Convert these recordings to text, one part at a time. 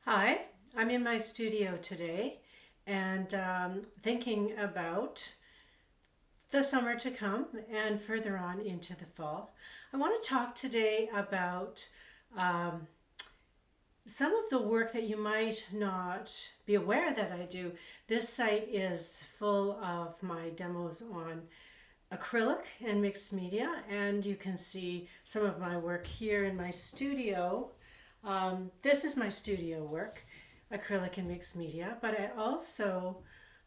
Hi, I'm in my studio today and thinking about the summer to come and further on into the fall. I want to talk today about um, some of the work that you might not be aware that I do. This site is full of my demos on acrylic and mixed media, and you can see some of my work here in my studio. This is my studio work, acrylic and mixed media, but I also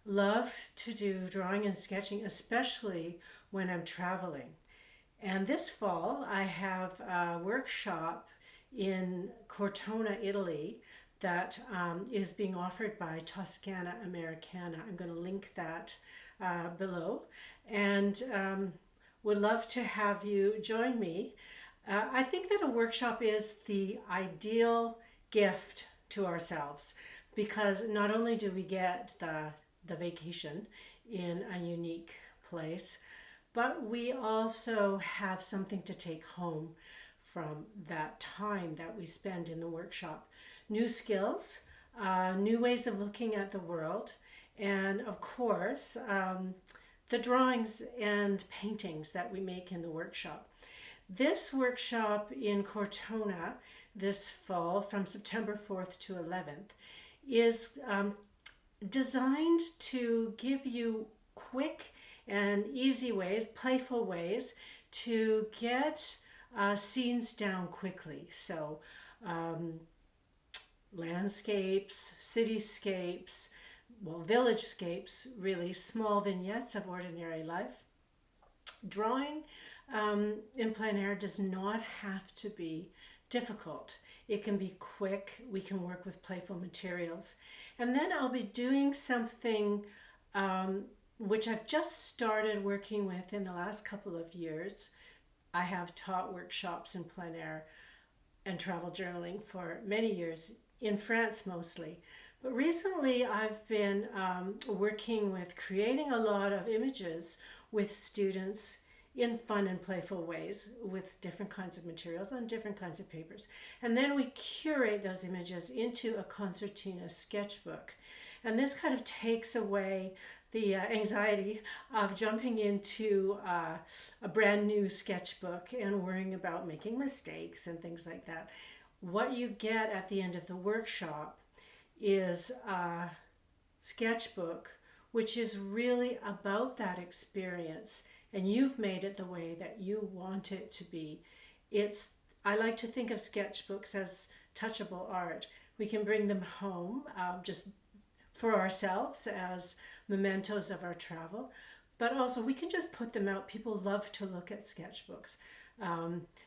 love to do drawing and sketching, especially when I'm traveling. And this fall, I have a workshop in Cortona, Italy, that is being offered by Toscana Americana. I'm going to link that below, and would love to have you join me. I think that a workshop is the ideal gift to ourselves because not only do we get the vacation in a unique place, but we also have something to take home from that time that we spend in the workshop. New skills, new ways of looking at the world, and of course, the drawings and paintings that we make in the workshop. This workshop in Cortona this fall from September 4th to 11th is designed to give you quick and easy ways, playful ways to get scenes down quickly. So landscapes, cityscapes, well, villagescapes, really small vignettes of ordinary life. Drawing in plein air does not have to be difficult. It can be quick. We can work with playful materials. And then I'll be doing something which I've just started working with in the last couple of years. I have taught workshops in plein air and travel journaling for many years, in France mostly. But recently I've been working with creating a lot of images with students in fun and playful ways with different kinds of materials on different kinds of papers. And then we curate those images into a concertina sketchbook. And this kind of takes away the anxiety of jumping into a brand new sketchbook and worrying about making mistakes and things like that. What you get at the end of the workshop is a sketchbook which is really about that experience, and you've made it the way that you want it to be. I like to think of sketchbooks as touchable art. We can bring them home just for ourselves as mementos of our travel, but also we can just put them out. People love to look at sketchbooks.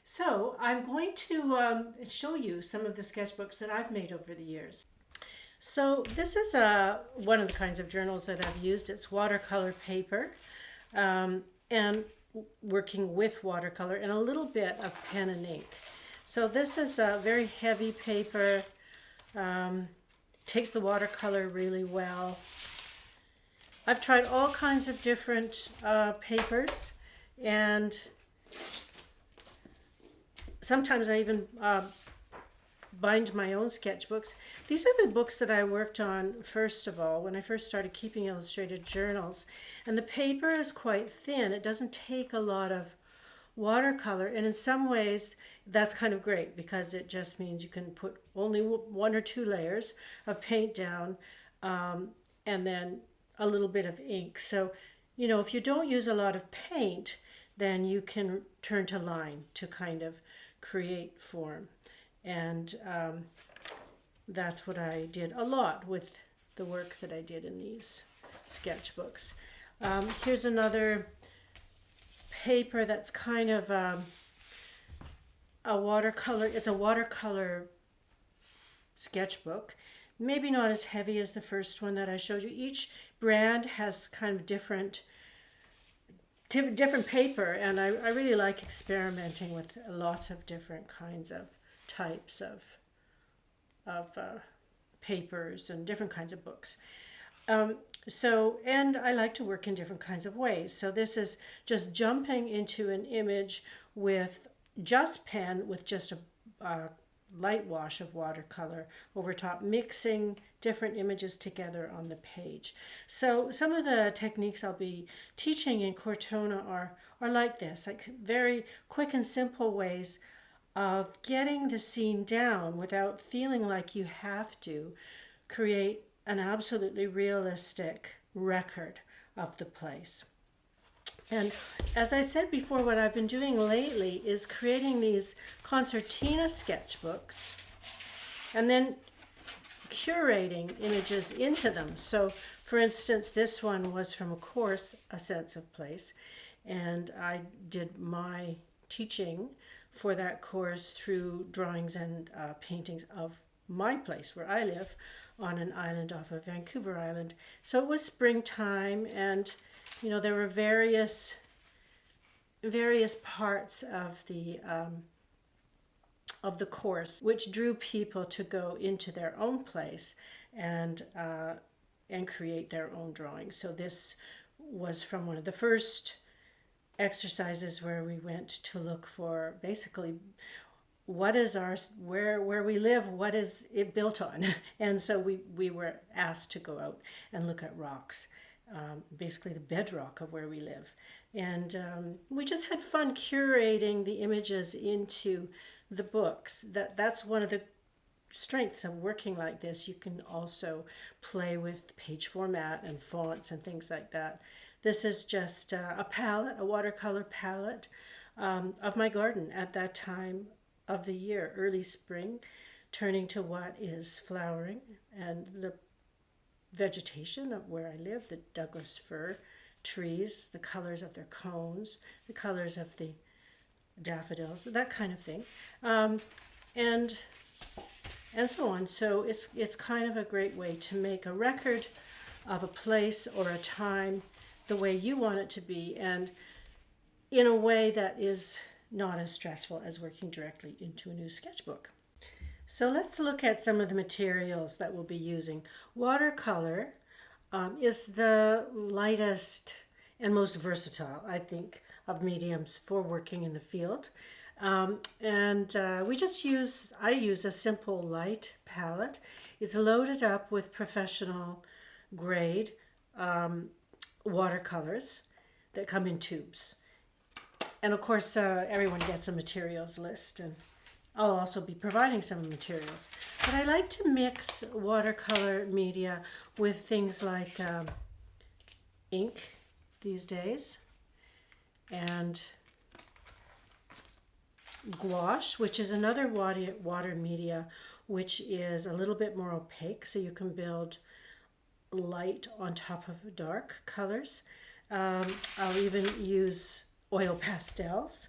So I'm going to show you some of the sketchbooks that I've made over the years. So this is one of the kinds of journals that I've used. It's watercolor paper and working with watercolor and a little bit of pen and ink. So this is a very heavy paper, takes the watercolor really well. I've tried all kinds of different papers, and sometimes I even bind my own sketchbooks. These are the books that I worked on first of all when I first started keeping illustrated journals. And the paper is quite thin. It doesn't take a lot of watercolor, and in some ways that's kind of great because it just means you can put only one or two layers of paint down and then a little bit of ink. So, you know, if you don't use a lot of paint, then you can turn to line to kind of create form. And that's what I did a lot with the work that I did in these sketchbooks. Here's another paper that's kind of a watercolor. It's a watercolor sketchbook. Maybe not as heavy as the first one that I showed you. Each brand has kind of different paper, and I really like experimenting with lots of different kinds of types of papers and different kinds of books. And I like to work in different kinds of ways. So this is just jumping into an image with just pen, with just a light wash of watercolor over top, mixing different images together on the page. So some of the techniques I'll be teaching in Cortona are like this, like very quick and simple ways of getting the scene down without feeling like you have to create an absolutely realistic record of the place. And as I said before, what I've been doing lately is creating these concertina sketchbooks and then curating images into them. So for instance, this one was from a course, A Sense of Place, and I did my teaching for that course through drawings and paintings of my place where I live on an island off of Vancouver Island. So it was springtime, and there were various parts of the course which drew people to go into their own place and create their own drawings. So this was from one of the first exercises where we went to look for basically what is where we live, what is it built on. And so we were asked to go out and look at rocks, basically the bedrock of where we live. And we just had fun curating the images into the books. That's one of the strengths of working like this. You can also play with page format and fonts and things like that. This is just a palette, a watercolor palette of my garden at that time of the year, early spring, turning to what is flowering, and the vegetation of where I live, the Douglas fir trees, the colors of their cones, the colors of the daffodils, that kind of thing, and so on. So it's kind of a great way to make a record of a place or a time the way you want it to be, and in a way that is not as stressful as working directly into a new sketchbook. So let's look at some of the materials that we'll be using. Watercolor is the lightest and most versatile, I think, of mediums for working in the field. I use a simple light palette. It's loaded up with professional grade watercolors that come in tubes. And of course, everyone gets a materials list, and I'll also be providing some materials. But I like to mix watercolor media with things like ink these days, and gouache, which is another water media, which is a little bit more opaque, so you can build light on top of dark colors. I'll even use oil pastels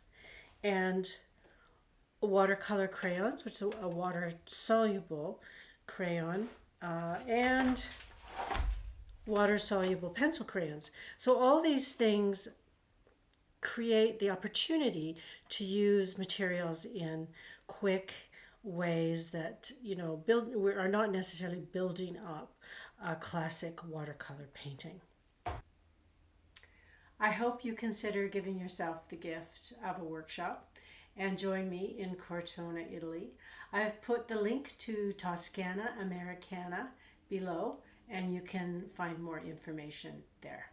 and watercolor crayons, which is a water-soluble crayon, and water-soluble pencil crayons. So all these things create the opportunity to use materials in quick ways that we are not necessarily building up a classic watercolor painting. I hope you consider giving yourself the gift of a workshop and join me in Cortona, Italy. I've put the link to Toscana Americana below, and you can find more information there.